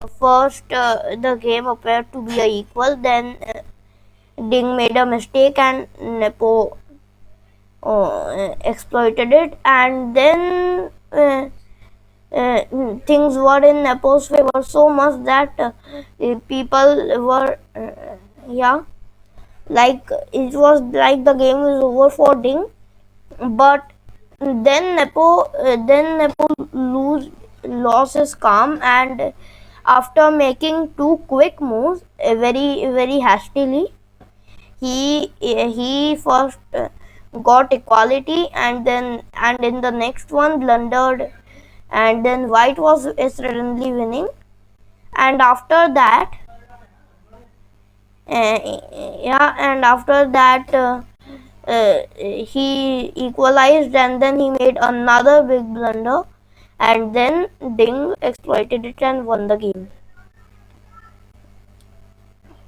first the game appeared to be a equal, then Ding made a mistake and Nepo exploited it, and then things were in Nepo's favor so much that people were yeah, like it was like the game was over for Ding. But then Nepo lost his calm, and after making two quick moves, very hastily, he first got equality, and in the next one blundered, and then White was suddenly winning, and after that, he equalized, and then he made another big blunder, and then Ding exploited it and won the game.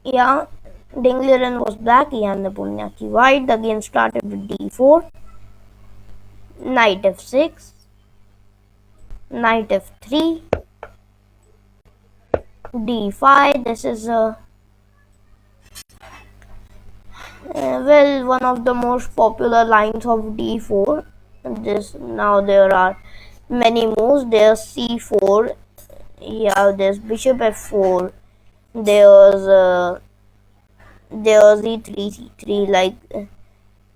Yeah, Dingliren was black, and the Punyaki white. The game started with d4, knight f6, knight f3, d5. This is one of the most popular lines of d4. This now there are many moves. There's c4. Yeah, there's bishop f4. There's e3, c3. Like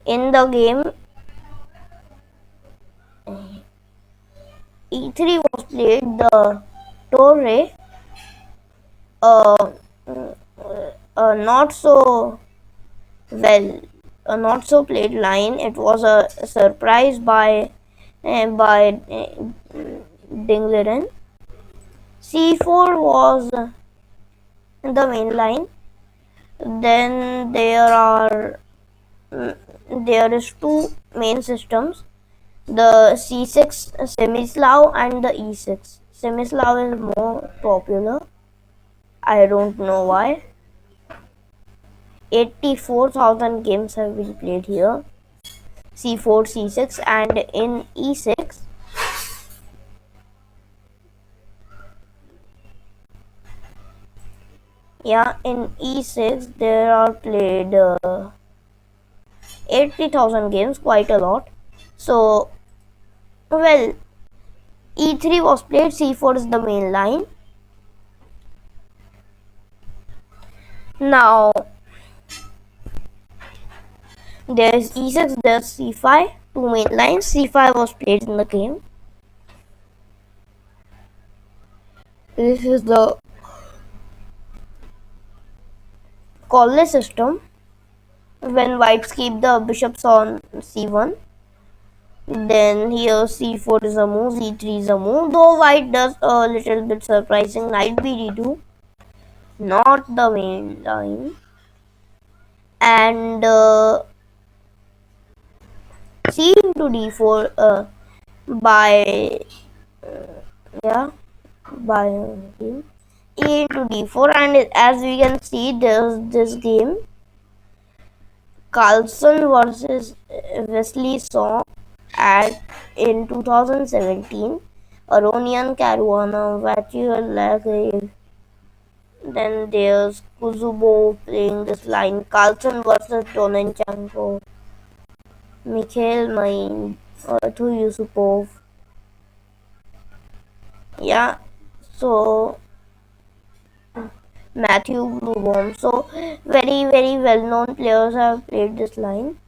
in the game, e3 was played. The torre, uh, not so well, a not so played line. It was a surprise by Dingliren. c4 was the main line. Then there is two main systems: the c6 semi-Slav and the e6. Semi-Slav is more popular. I don't know why. 84,000 games have been played here. c4, c6, and in e6, in e6 there are played 80,000 games, quite a lot. So, well, e3 was played, c4 is the main line. Now, there is e6, there's c5, two main lines. c5 was played in the game. This is the callless system, when whites keep the bishops on c1. Then here c4 is a move, c3 is a move, though white does a little bit surprising knight b2, not the main line. And c into d4 by by him. E into d4, and as we can see, there's this game Carlson versus Wesley Song at in 2017. Aronian Caruana, Vachuel Lagave. Then there's Kuzubo playing this line. Carlson versus Donenchenko. Mikhail Main, Artur Yusupov. Yeah, so Matthew Bluebomb. So very well known players have played this line.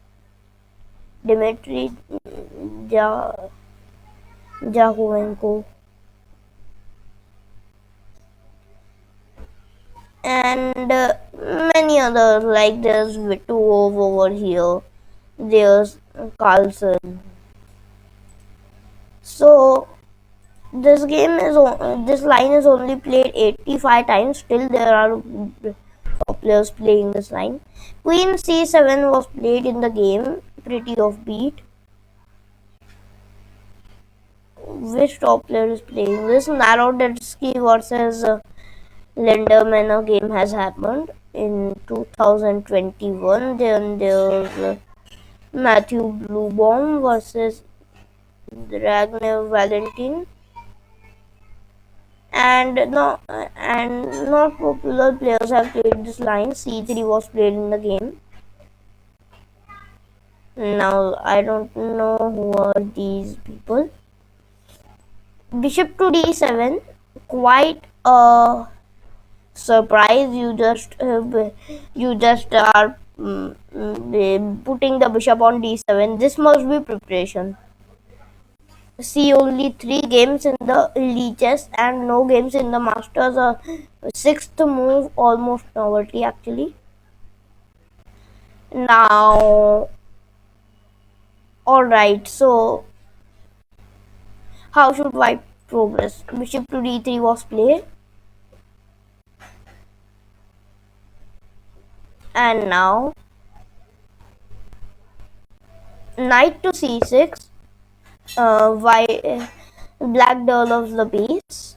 Dmitry Jakovenko and many others, like there's Vitov over here, there's Carlson. So this line is only played 85 times. Still there are players playing this line. Queen c7 was played in the game, pretty offbeat. Which top player is playing this? Narodetsky versus Lenderman game has happened in 2021. Then there's Matthew Bluebomb versus Ragnar Valentin. and not popular players have played this line. c3 was played in the game. Now I don't know who are these people. Bishop to d7, quite a surprise. You just are putting the bishop on d7. This must be preparation. See only 3 games in the elite chess and no games in the masters. Sixth move, almost novelty actually. Now, alright, so how should white progress? Bishop to d3 was played, and now knight to c6. White black develops the piece.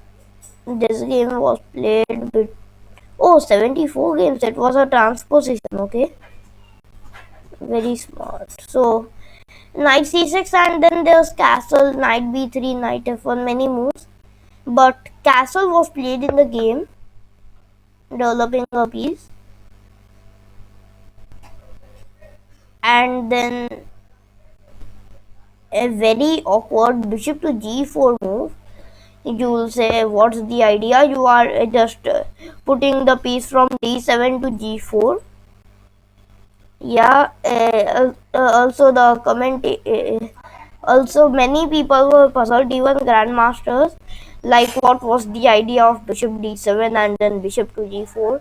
This game was played with 74 games. It was a transposition. Okay, very smart. So knight c6, and then there's castle, knight b3, knight f1, many moves. But castle was played in the game, developing a piece, and then a very awkward bishop to g4 move. You will say, what's the idea? You are just putting the piece from d7 to g4. Yeah, also the comment. Also, many people were puzzled, even grandmasters, like what was the idea of bishop d7 and then bishop to g4.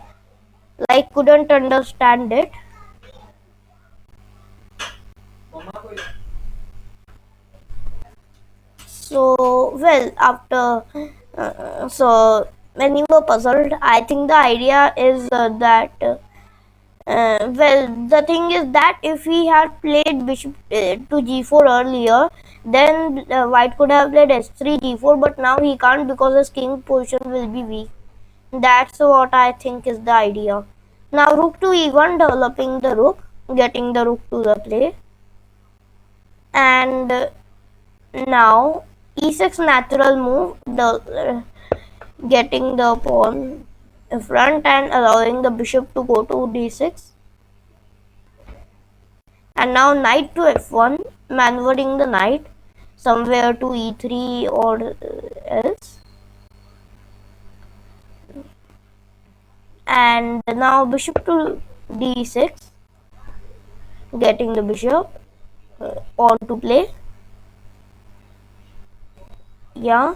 Like, couldn't understand it. So, well, after so when you were puzzled, I think the idea is that. Well, the thing is that if he had played bishop to g4 earlier, then white could have played s3 g4, but now he can't because his king position will be weak. That's what I think is the idea. Now rook to e1, developing the rook, getting the rook to the play, and now e6 natural move, getting the pawn in front and allowing the bishop to go to d6. And now knight to f1, maneuvering the knight somewhere to e3 or else. And now bishop to d6, getting the bishop on to play. Yeah.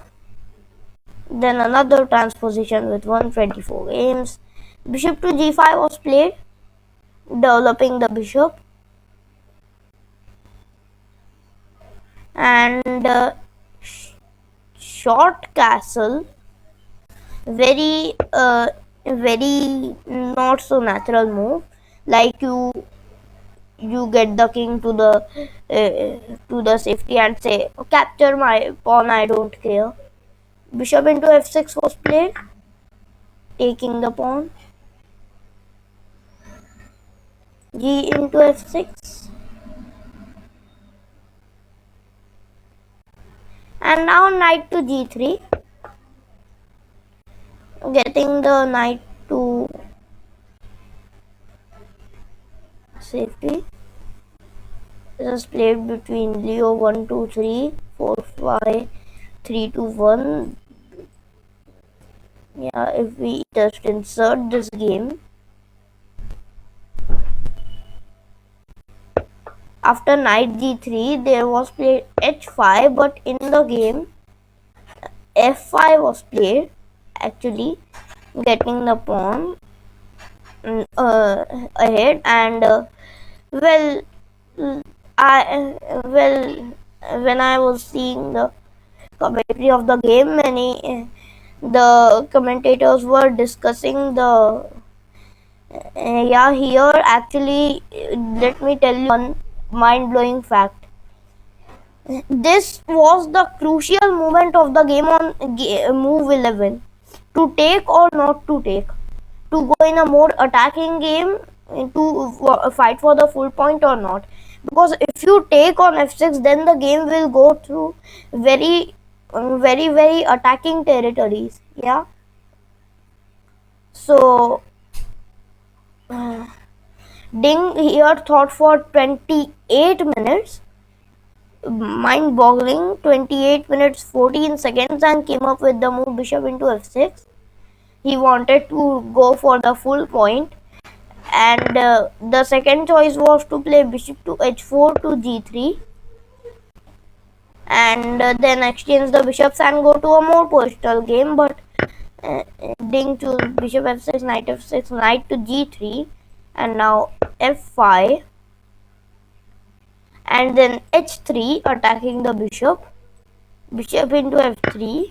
Then another transposition with 124 games. Bishop to g5 was played, developing the bishop. And short castle, very not so natural move. Like you get the king to the safety and say, oh, capture my pawn, I don't care. Bishop into f6 was played, taking the pawn. G into f6. And now knight to g3, getting the knight to safety. This is played between Leo 1, 2, 3, 4, 5, 3, 2, 1. Yeah, if we just insert this game. After knight g3, there was played h5, but in the game, f5 was played, actually, getting the pawn ahead. And well, when I was seeing the commentary of the game, the commentators were discussing the yeah, here actually, let me tell you one mind-blowing fact. This was the crucial moment of the game on move 11, to take or not to take, to go in a more attacking game, to fight for the full point or not. Because if you take on f6, then the game will go through very very very attacking territories. Yeah. So Ding here thought for 28 minutes, mind boggling, 28 minutes 14 seconds, and came up with the move bishop into f6. He wanted to go for the full point, and the second choice was to play bishop to h4 to g3, and then exchange the bishops and go to a more postal game. But Ding chose bishop f6, knight f6, knight to g3, and now f5, and then h3 attacking the bishop, bishop into f3,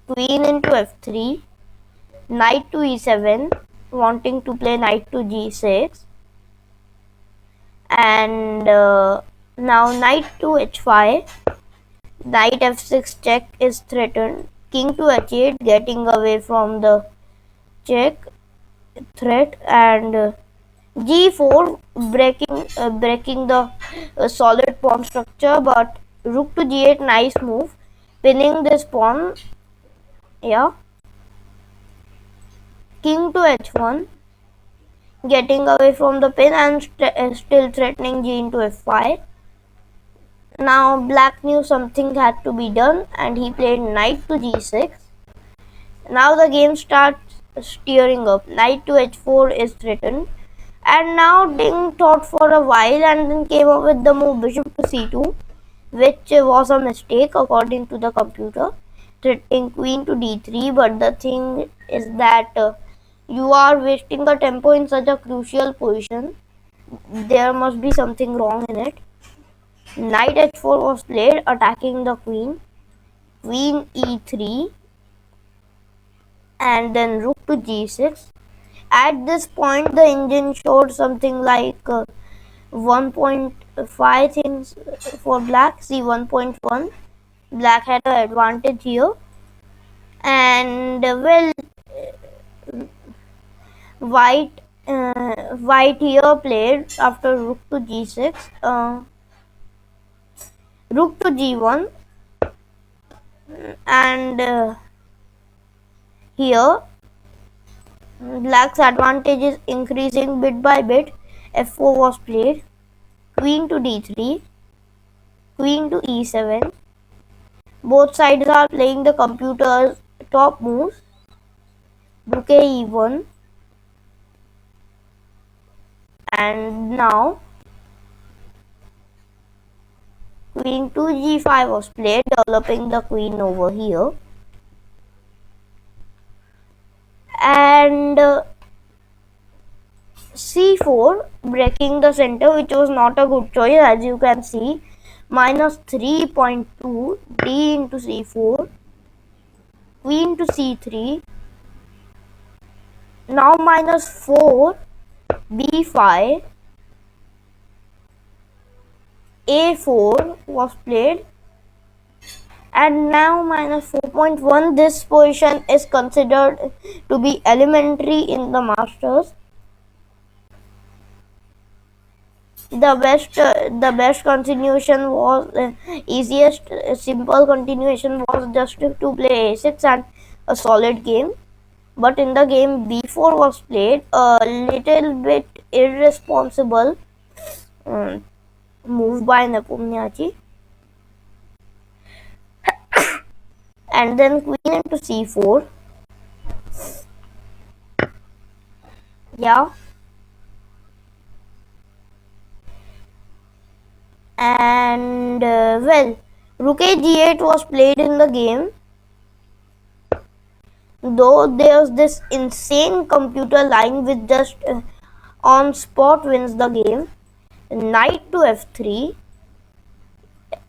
queen into f3, knight to e7, wanting to play knight to g6, and now knight to h5, knight f6 check is threatened, king to h8 getting away from the check threat, and g4 breaking the solid pawn structure, but rook to g8 nice move, pinning this pawn. Yeah, king to h1 getting away from the pin and still threatening g into f5. Now black knew something had to be done and he played knight to g6. Now the game starts steering up. Knight to h4 is threatened, and now Ding thought for a while and then came up with the move bishop to c2, which was a mistake according to the computer, threatening queen to d3. But the thing is that you are wasting the tempo in such a crucial position. There must be something wrong in it. Knight h4 was played, attacking the queen. Queen e3, and then rook to g6. At this point, the engine showed something like 1.5 things for black. See 1.1. Black had an advantage here, and well, white white here played after rook to g6, rook to g1, and here black's advantage is increasing bit by bit. f4 was played, queen to d3, queen to e7. Both sides are playing the computer's top moves. Rook e1, and now queen to g5 was played, developing the queen over here, and c4 breaking the center, which was not a good choice, as you can see. Minus 3.2, d into c4, queen to c3, now minus 4, b5, a4 was played, and now minus 4.1. This position is considered to be elementary in the masters. The best continuation was easiest simple continuation was just to play a6 and a solid game. But in the game b4 was played, a little bit irresponsible move by Nepomniachtchi, and then queen into c4. Yeah, and well, rook a g8 was played in the game, though there's this insane computer line with just on spot wins the game. Knight to f3.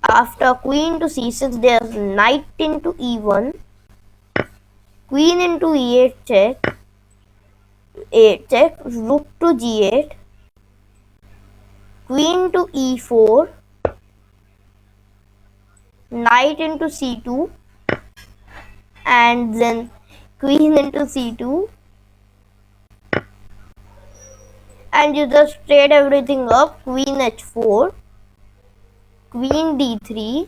After queen to c6, there's knight into e1, queen into e8 check, 8 check, rook to g8, queen to e4, knight into c2, and then queen into c2, and you just trade everything up. Queen h4, queen d3,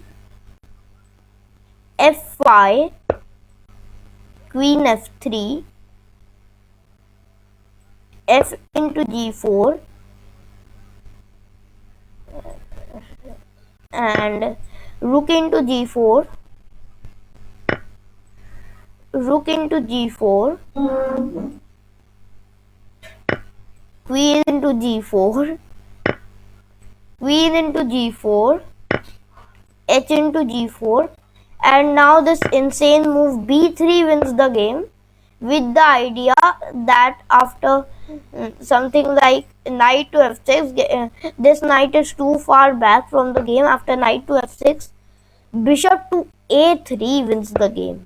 f5, queen f3, f into g4, and rook into g4, rook into g4, queen into g4, queen into g4, h into g4, and now this insane move b3 wins the game, with the idea that after something like knight to f6, this knight is too far back from the game. After knight to f6, bishop to a3 wins the game.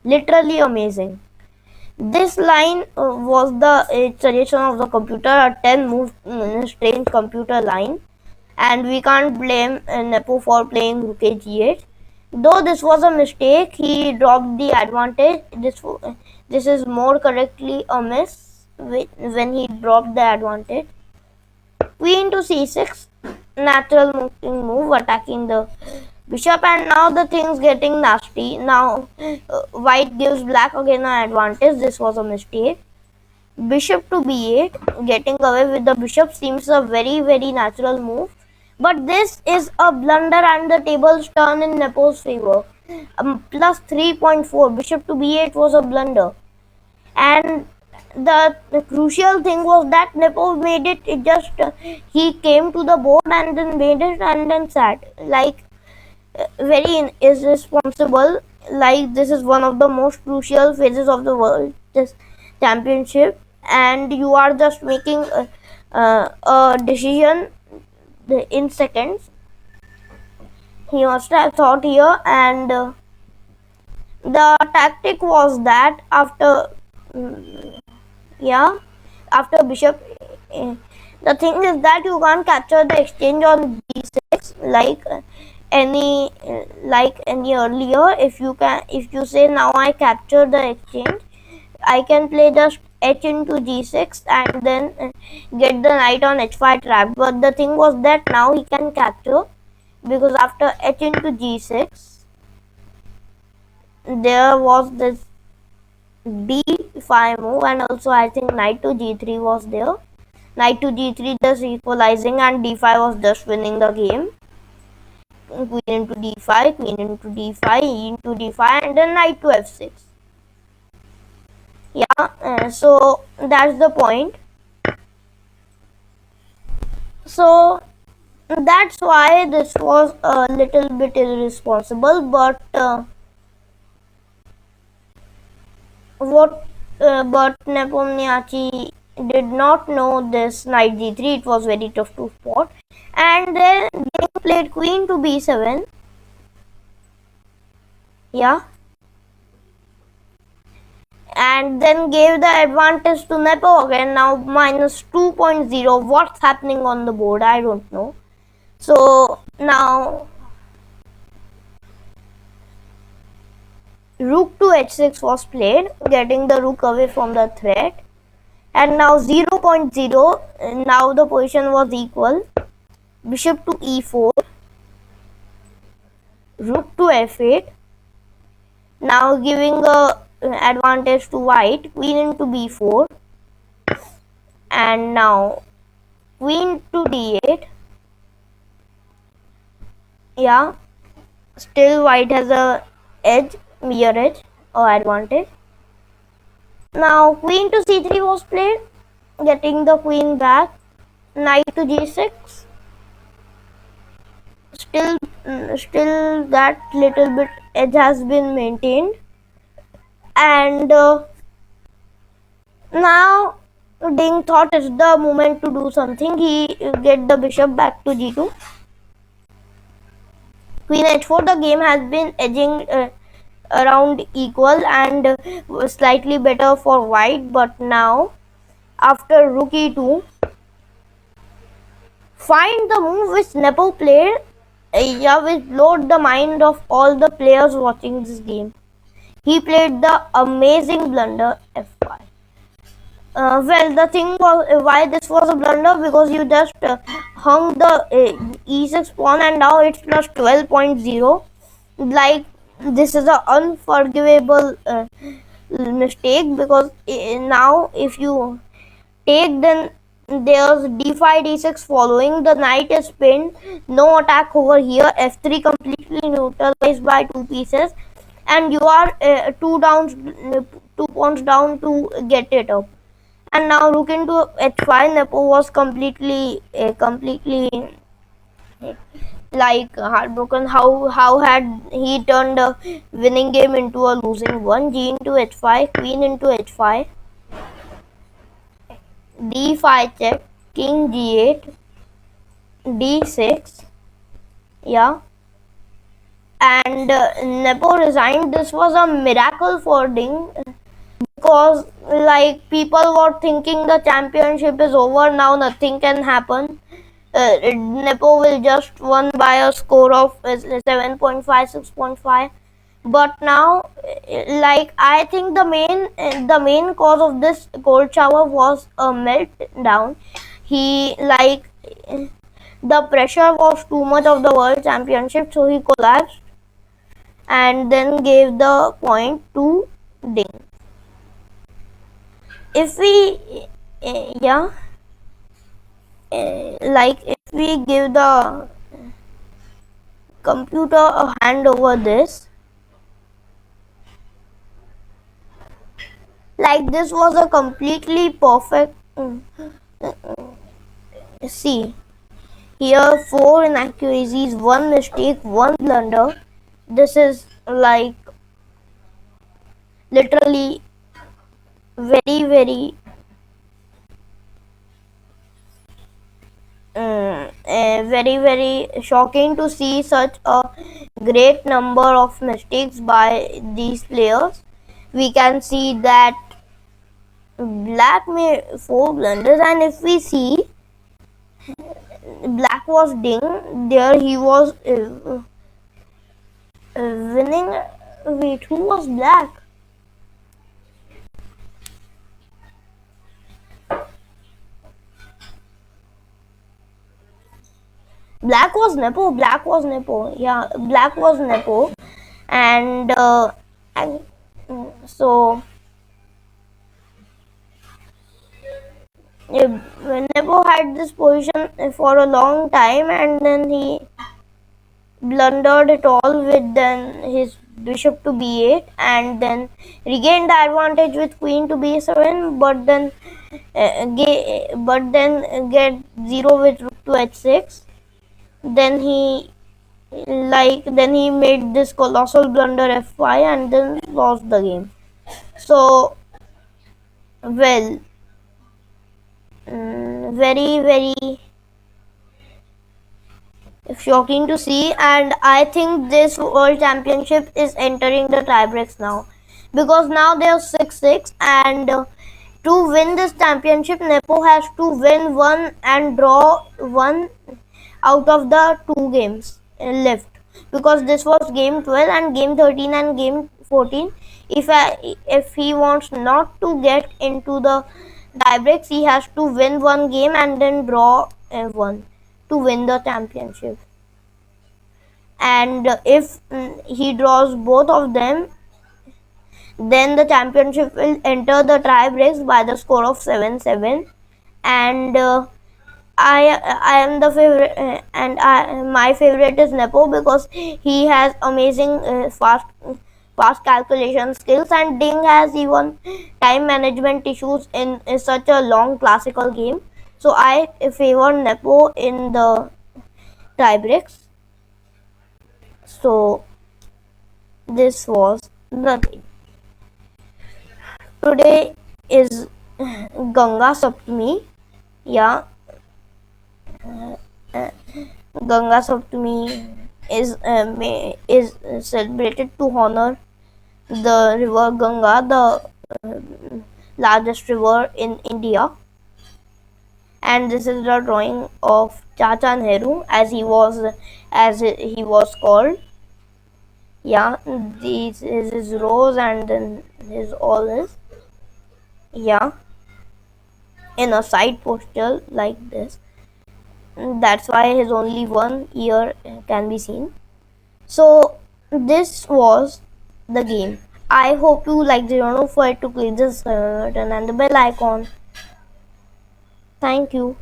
Literally amazing. This line was the suggestion of the computer, a 10 move strange computer line, and we can't blame Nepo for playing rook g8. Though this was a mistake, he dropped the advantage. This is more correctly a miss when he dropped the advantage. Queen to c6, natural move, attacking the bishop, and now the thing's getting nasty. Now white gives black again an advantage. This was a mistake. Bishop to b8, getting away with the bishop seems a very natural move. But this is a blunder and the tables turn in Nepo's favor. Plus 3.4, bishop to b8 was a blunder. And the crucial thing was that Nepo made it, he came to the board and then made it and then sat. Like, very irresponsible. Like, this is one of the most crucial phases of the world this championship, and you are just making a decision in seconds. He must have thought here, and the tactic was that after after bishop, the thing is that you can't capture the exchange on d6 like any earlier. If you say now I capture the exchange, I can play just h into g6 and then get the knight on h5 trapped. But the thing was that now he can capture, because after h into g6 there was this d5 move, and also I think knight to g3 was there. Knight to g3 just equalizing, and d5 was just winning the game. Queen into d5, queen into d5, e into d5, and then knight to f6. So that's the point. So that's why this was a little bit irresponsible, but but Nepomniachtchi did not know this knight g3. It was very tough to spot, and then they played queen to b7. And then gave the advantage to Nepo again. Now minus 2.0. What's happening on the board? I don't know. So now rook to h6 was played, getting the rook away from the threat. And now 0.0. Now the position was equal. Bishop to e4. Rook to f8. Now giving a advantage to white. Queen into b4. And now queen to d8. Still white has a edge, mirror edge or advantage. Now queen to c3 was played, getting the queen back. Knight to g6. Still that little bit edge has been maintained. And now Ding thought it's the moment to do something. He get the bishop back to g2. Queen h4. The game has been edging around equal and slightly better for white, but now after rook e2, find the move which Nepo played, which blowed the mind of all the players watching this game. He played the amazing blunder f5. Well, the thing was why this was a blunder, because you just hung the e6 pawn and now it's plus 12.0. Like, this is an unforgivable mistake, because now if you take, then there's d5 d6 following, the knight is pinned, no attack over here, f3 completely neutralized by two pieces, and you are two pawns down to get it up. And now rook into h5, Nepo was completely like heartbroken. How had he turned a winning game into a losing one? G into h5, queen into h5, d5 check, king g8, d6. Yeah, and Nepo resigned. This was a miracle for Ding, because like people were thinking the championship is over now, nothing can happen. Nepo will just won by a score of 7.5, 6.5. But now, like, I think the main cause of this cold shower was a meltdown. He like the pressure was too much of the world championship, so he collapsed and then gave the point to Ding. If we, yeah, like if we give the computer a hand over this, like this was a completely perfect. See, here four inaccuracies, one mistake, one blunder. This is like literally very very shocking to see such a great number of mistakes by these players. We can see that black made four blunders, and if we see, black was Ding. There he was winning. Wait, who was black? Black was Nepo. Black was Nepo. Yeah, black was Nepo, and so Nepo had this position for a long time, and then he blundered it all with then his bishop to b8, and then regained the advantage with queen to b7, but then get 0 with rook to h6. Then he made this colossal blunder f5 and then lost the game. So, well, very shocking to see, and I think this world championship is entering the tiebreaks now, because now there's 6-6, and to win this championship, Nepo has to win one and draw one out of the two games left, because this was game 12 and game 13 and game 14. If he wants not to get into the tiebreaks, he has to win one game and then draw one to win the championship. And if he draws both of them, then the championship will enter the tiebreaks by the score of 7-7. And I am the favorite, and my favorite is Nepo, because he has amazing fast calculation skills, and Ding has even time management issues in such a long classical game. So I favor Nepo in the tiebreaks. So this was the thing. Today is Ganga Saptami. Yeah, Ganga Saptami is celebrated to honor the river Ganga, the largest river in India. And this is the drawing of Chacha Nehru, as he was called. Yeah, this is his rose, and then his all this. Yeah, in a side posture like this. That's why his only one ear can be seen. So this was the game. I hope you liked it. Don't forget to click the button and the bell icon. Thank you.